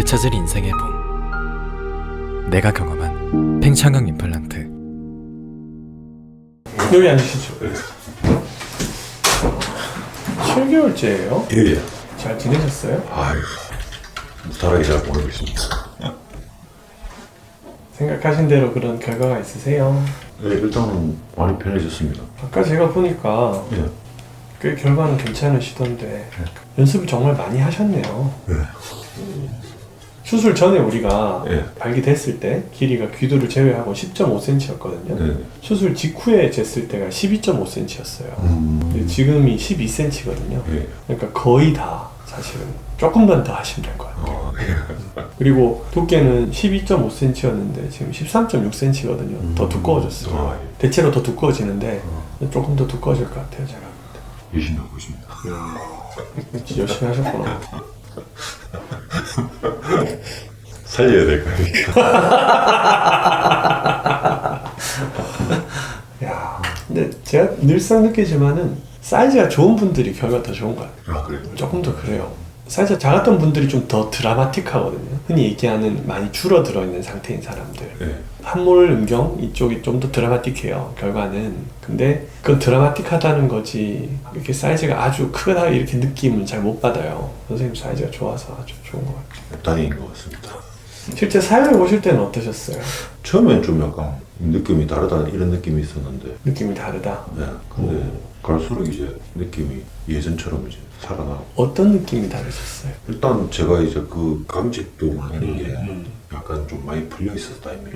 되찾을 인생의 봄. 내가 경험한 팽창강 임플란트. 여기 앉으시죠. 7개월째예요? 예. 잘 지내셨어요? 아유, 무탈하게 잘 보내고 있습니다. 생각하신 대로 그런 결과가 있으세요? 네, 일단은 많이 편해졌습니다. 아까 제가 보니까 예. 꽤 결과는 괜찮으시던데 연습을 정말 많이 하셨네요. 예. 수술 전에 우리가 예. 발기됐을 때 길이가 귀두를 제외하고 10.5cm였거든요. 네. 수술 직후에 쟀을 때가 12.5cm였어요. 지금이 12cm거든요. 예. 그러니까 거의 다 사실은 조금만 더 하시면 될 것 같아요. 예. 그리고 두께는 12.5cm였는데 지금 13.6cm거든요. 더 두꺼워졌어요. 아, 대체로 더 두꺼워지는데 조금 더 두꺼워질 것 같아요. 제가 열심히 하고 있습니다. 열심히 하셨구나. 살려야 될 거니까. 야, 근데 제가 늘상 느끼지만은 사이즈가 좋은 분들이 결과가 더 좋은 것 같아요. 아, 그래요? 조금 더 그래요. 사이즈가 작았던 분들이 좀 더 드라마틱하거든요. 흔히 얘기하는 많이 줄어들어 있는 상태인 사람들. 예. 함몰 음경 이쪽이 좀 더 드라마틱해요. 결과는. 근데 그건 드라마틱하다는 거지 이렇게 사이즈가 아주 크다 이렇게 느낌은 잘 못 받아요. 선생님 사이즈가 좋아서 아주 좋은 것 같아요. 다행인 것 같습니다. 실제 사용해 보실 때는 어떠셨어요? 처음엔 좀 약간 느낌이 다르다 이런 느낌이 있었는데, 느낌이 다르다. 네. 근데 갈수록 이제 느낌이 예전처럼 이제 살아나고. 어떤 느낌이 다르셨어요? 일단 제가 이제 그 감직도 하는 게 약간 좀 많이 풀려 있었다 이미.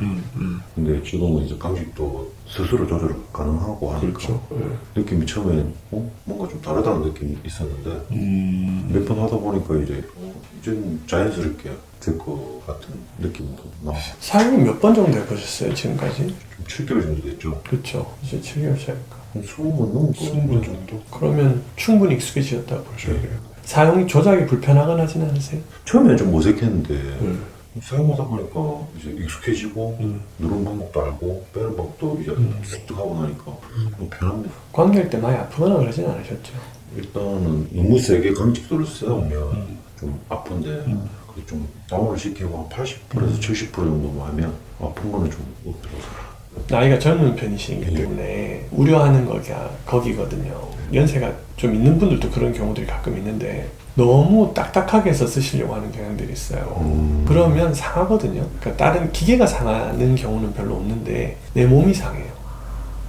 근데 지금은 이제 감직도 스스로 조절 가능하고 하니까 느낌이 처음엔 뭔가 좀 다르다는 느낌이 있었는데 몇 번 하다 보니까 이제 이제는 자연스럽게 될 것 같은 느낌도 나고. 사용은 몇 번 정도 해보셨어요 지금까지? 좀 7개월 정도 됐죠. 그렇죠. 이제 7개월 차니까. 한 20번 넘고 20번 정도? 그러면 충분히 익숙해지셨다고 보셔야 돼요. 사용이 조작이 불편하거나 하진 않으세요? 처음에는 좀 어색했는데 사용하다 보니까 이제 익숙해지고 누르는 방법도 알고 빼는 방법도 이제 습득하고 나니까 뭐 편합니다. 관계할 때 많이 아프거나 그러진 않으셨죠? 일단은 너무 세게 강직도를 세우면 좀 아픈데 그좀 다운을 시키고 한 80%에서 70% 정도만 하면 아픈 거는 좀 없더라고요. 나이가 젊은 편이시기 때문에 우려하는 거기거든요. 연세가 좀 있는 분들도 그런 경우들이 가끔 있는데 너무 딱딱하게 해서 쓰시려고 하는 경향들이 있어요. 그러면 상하거든요. 그러니까 다른 기계가 상하는 경우는 별로 없는데 내 몸이 상해요.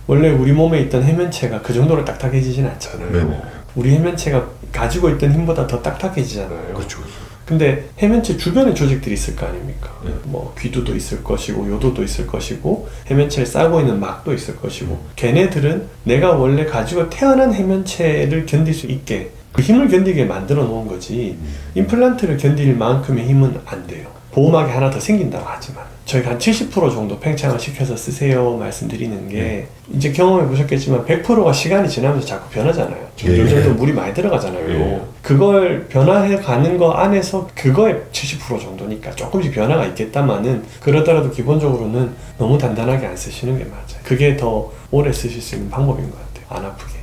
원래 우리 몸에 있던 해면체가 그 정도로 딱딱해지진 않잖아요. 네네. 우리 해면체가 가지고 있던 힘보다 더 딱딱해지잖아요. 그렇죠. 근데 해면체 주변에 조직들이 있을 거 아닙니까? 네. 뭐 귀두도 있을 것이고 요도도 있을 것이고 해면체에 싸고 있는 막도 있을 것이고 걔네들은 내가 원래 가지고 태어난 해면체를 견딜 수 있게 그 힘을 견디게 만들어 놓은 거지 임플란트를 견딜 만큼의 힘은 안 돼요. 보호막이 하나 더 생긴다고 하지만 저희가 한 70% 정도 팽창을 시켜서 쓰세요 말씀드리는 게 이제 경험해 보셨겠지만 100%가 시간이 지나면서 자꾸 변하잖아요. 점점 물이 많이 들어가잖아요. 그걸 변화해 가는 거 안에서 그거의 70% 정도니까 조금씩 변화가 있겠다마는 그러더라도 기본적으로는 너무 단단하게 안 쓰시는 게 맞아요. 그게 더 오래 쓰실 수 있는 방법인 것 같아요. 안 아프게.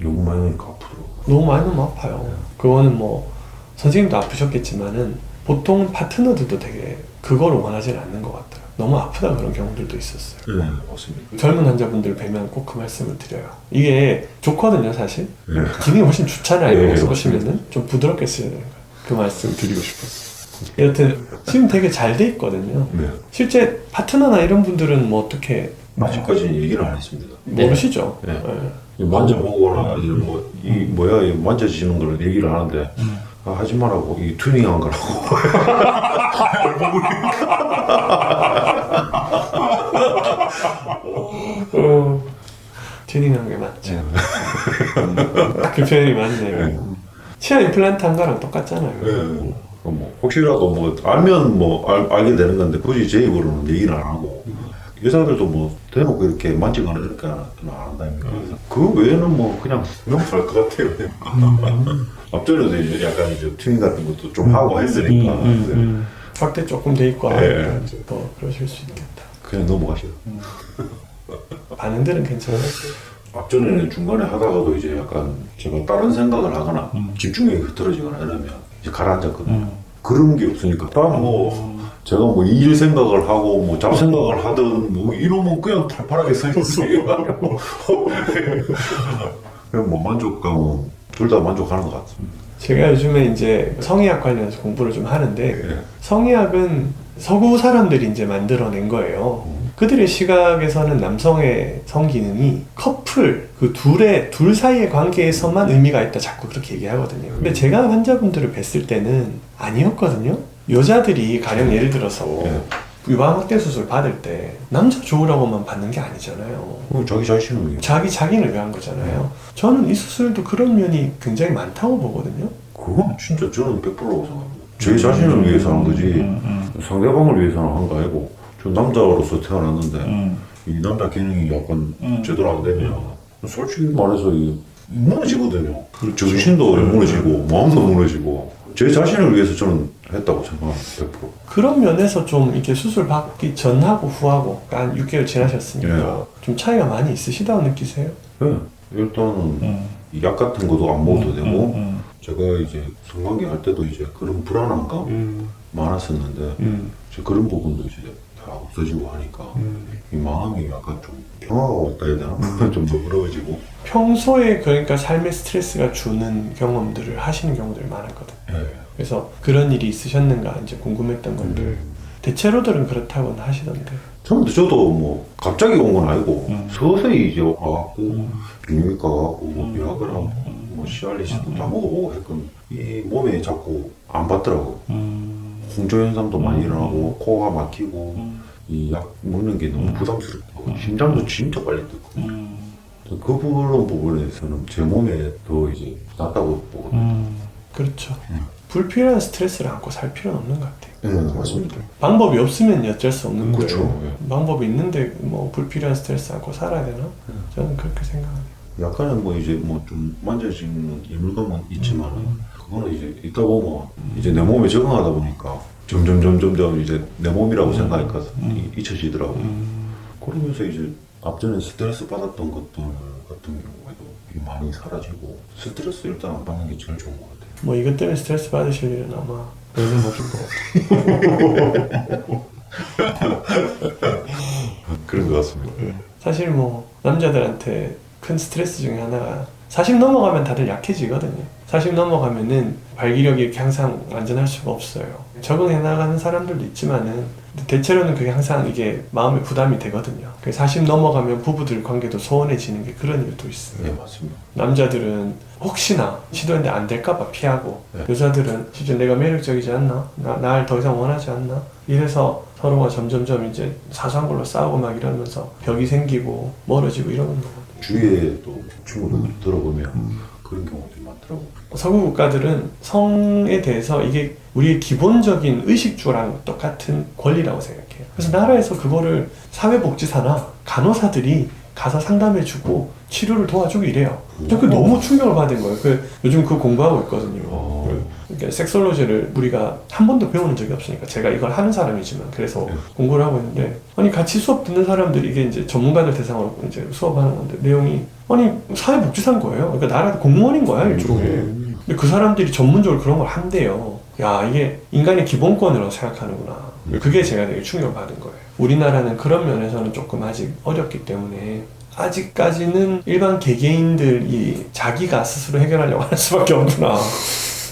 너무 많이 하니까 아프더라고요. 너무 많이 너무 아파요. 그거는 뭐 선생님도 아프셨겠지만은 보통 파트너들도 되게 그걸 원하지는 않는 것 같아요. 너무 아프다 그런 경우들도 있었어요. 네, 맞습니다. 젊은 환자분들 뵈면 꼭 그 말씀을 드려요. 이게 좋거든요, 사실. 네. 기능이 훨씬 좋잖아요. 네, 여기서 보시면은 좀 부드럽게 쓰여야 되는 거예요. 그 말씀 드리고 싶었어요. 여튼 지금 되게 잘 돼 있거든요. 네. 실제 파트너나 이런 분들은 뭐 어떻게 아직까지는 얘기를 안 했습니다. 모르시죠? 네. 네. 만져보거나 이제 이 만져지는 걸 얘기를 하는데 하지 말라고 이 튜닝한 거라고. 튜닝한 게 맞죠. 딱 그 표현이 맞네. 치아 임플란트 한 거랑 똑같잖아요. 네. 뭐 혹시라도 뭐 알면 뭐 알게 되는 건데 굳이 제 입으로는 얘기를 안 하고 여자들도 뭐 대놓고 이렇게 만지거나 이렇게 안 한다니까. 그 외에는 뭐 그냥 명수할 것 같아요. 앞전에도 이제 약간 이제 튜닝 같은 것도 좀 하고 했으니까 확대 조금 돼 있고 네. 더 그러실 수 있겠다. 그냥 넘어가시죠. 반응들은 괜찮아요. 앞전에는 중간에 하다가도 이제 약간 제가 다른 생각을 하거나 집중력이 흐트러지거나 이러면 이제 가라앉았거든요. 그런 게 없으니까 다뭐 제가 뭐 일 생각을 하고 뭐 잡생각을 하든 뭐 이러면 그냥 팔팔하게 서 있어요. 그냥 뭐 만족감은 둘 다 만족하는 것 같습니다. 제가 요즘에 이제 성의학 관련해서 공부를 좀 하는데 예. 성의학은 서구 사람들이 이제 만들어낸 거예요. 그들의 시각에서는 남성의 성기능이 커플 둘 사이의 관계에서만 의미가 있다 자꾸 그렇게 얘기하거든요. 근데 제가 환자분들을 뵀을 때는 아니었거든요. 여자들이 가령 예를 들어서 예. 유방확대 수술 받을 때 남자 좋으라고만 받는 게 아니잖아요. 자기 자신을 위해. 자기를 위한 거잖아요. 저는 이 수술도 그런 면이 굉장히 많다고 보거든요. 그건 진짜 저는 100%라고 생각합니다. 제 자신을 위해서 한 거지 상대방을 위해서는 한 거 아니고 저 남자로서 태어났는데 이 남자 기능이 약간 제대로 안 되면 솔직히 말해서 무너지거든요. 정신도 무너지고 마음도 무너지고 제 자신을 위해서 저는 했다고 생각합니다. 100%. 그런 면에서 좀 이렇게 수술 받기 전하고 후하고 한 6개월 지나셨으니까 좀 차이가 많이 있으시다고 느끼세요? 네. 일단은 약 같은 것도 안 먹어도 되고 제가 이제 성관계 할 때도 이제 그런 불안함감 많았었는데 이제 그런 부분도 이제 다 없어지고 하니까 이 마음이 약간 좀 평화가 왔다 해야 되나? 좀 너그러워지고. 평소에 그러니까 삶의 스트레스가 주는 경험들을 하시는 경우들이 많았거든요. 네. 그래서 그런 일이 있으셨는가 이제 궁금했던 건데 대체로들은 그렇다고는 하시던데. 처음부터 저도 뭐 갑자기 온 건 아니고 서서히 이제 와갖고 비뇨기과 가고 뭐 비아그라 뭐 시알리시도 다 먹어보고 했거든. 이 몸에 자꾸 안 받더라고. 홍조 현상도 많이 일어나고 코가 막히고 이 약 먹는 게 너무 부담스럽고 심장도 진짜 빨리 뛰고 그 부분에서는 제 몸에 더 이제 낫다고 보거든요. 그렇죠. 불필요한 스트레스를 안고 살 필요는 없는 것 같아요. 네, 맞습니다. 방법이 없으면 어쩔 수 없는 그렇죠. 거예요. 예. 방법이 있는데 뭐 불필요한 스트레스 안고 살아야 되나? 저는 그렇게 생각합니다. 약간은 뭐 이제 뭐 좀 만져지는 이물감은 있지만 그거는 이제 있다 보면 이제 내 몸에 적응하다 보니까 점점 이제 내 몸이라고 생각하니까 잊혀지더라고요. 그러면서 이제 앞전에 스트레스 받았던 것들 같은 경우에도 많이 사라지고 스트레스 일단 안 받는 게 제일 좋은 것 같아요. 뭐 이것 때문에 스트레스 받으실 일은 아마 별로 없을 것 같아요. 그런 것 같습니다. 사실 뭐 남자들한테 큰 스트레스 중에 하나가 40 넘어가면 다들 약해지거든요. 40 넘어가면은 발기력이 이렇게 항상 완전할 수가 없어요. 적응해 나가는 사람들도 있지만은 대체로는 그게 항상 이게 마음의 부담이 되거든요. 40 넘어가면 부부들 관계도 소원해지는 게 그런 일도 있어요. 네, 맞습니다. 남자들은 혹시나 시도했는데 안 될까봐 피하고 네. 여자들은 진짜 내가 매력적이지 않나? 날 더 이상 원하지 않나? 이래서 서로가 점점점 이제 사소한 걸로 싸우고 막 이러면서 벽이 생기고 멀어지고 이러는 거거든요. 주위에 또 친구들 들어보면 그런 경우들이 많더라고요. 서구 국가들은 성에 대해서 이게 우리의 기본적인 의식주랑 똑같은 권리라고 생각해요. 그래서 나라에서 그거를 사회복지사나 간호사들이 가서 상담해주고 치료를 도와주고 이래요. 저 그 너무 충격을 받은 거예요. 요즘 그 공부하고 있거든요. 그러니까 섹솔로지를 우리가 한 번도 배우는 적이 없으니까 제가 이걸 하는 사람이지만 그래서 공부를 하고 있는데 아니 같이 수업 듣는 사람들이 이게 이제 전문가들 대상으로 이제 수업하는 건데 내용이 아니 사회복지사인 거예요. 그러니까 나라 공무원인 거야 일종의. 근데 그 사람들이 전문적으로 그런 걸 한대요. 야 이게 인간의 기본권이라고 생각하는구나. 그게 제가 되게 충격을 받은 거예요. 우리나라는 그런 면에서는 조금 아직 어렵기 때문에 아직까지는 일반 개개인들이 자기가 스스로 해결하려고 할 수밖에 없구나.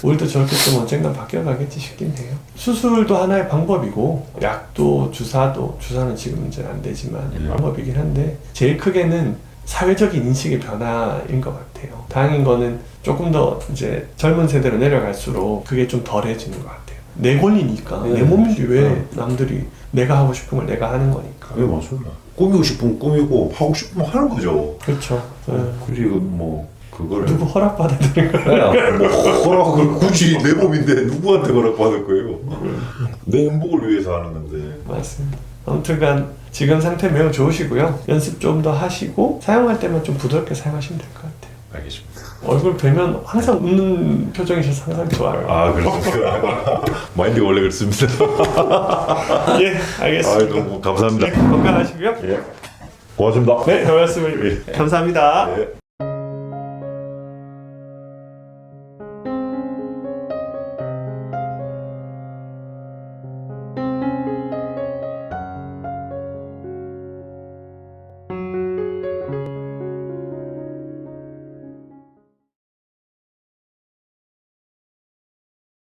우리도 저렇게 좀 언젠간 바뀌어가겠지 싶긴 해요. 수술도 하나의 방법이고 약도 주사는 지금 이제 안 되지만 방법이긴 한데 제일 크게는 사회적인 인식의 변화인 것 같아요. 다행인 거는 조금 더 이제 젊은 세대로 내려갈수록 그게 좀 덜해지는 것 같아요. 내 권리니까 내 몸인데 왜 남들이 내가 하고 싶은 걸 내가 하는 거니까. 네, 맞습니다. 꾸미고 싶으면 꾸미고 하고 싶으면 하는 거죠. 그렇죠. 그리고 뭐 그걸 누구 허락받아야 되는 거예요? 뭐 허락을 굳이 내 몸인데 누구한테 허락받을 거예요? 내 행복을 위해서 하는 건데. 맞습니다. 아무튼간 지금 상태 매우 좋으시고요. 연습 좀 더 하시고 사용할 때만 좀 부드럽게 사용하시면 될 것 같아요. 알겠습니다. 얼굴 뵈면 항상 웃는 표정이셔서 항상 좋아요. 아, 그렇습니다. 마인드가 원래 그렇습니다. 예, 알겠습니다. 너무 감사합니다. 건강하시고요. 예. 고맙습니다. 네, 별 말씀을. 감사합니다. 예.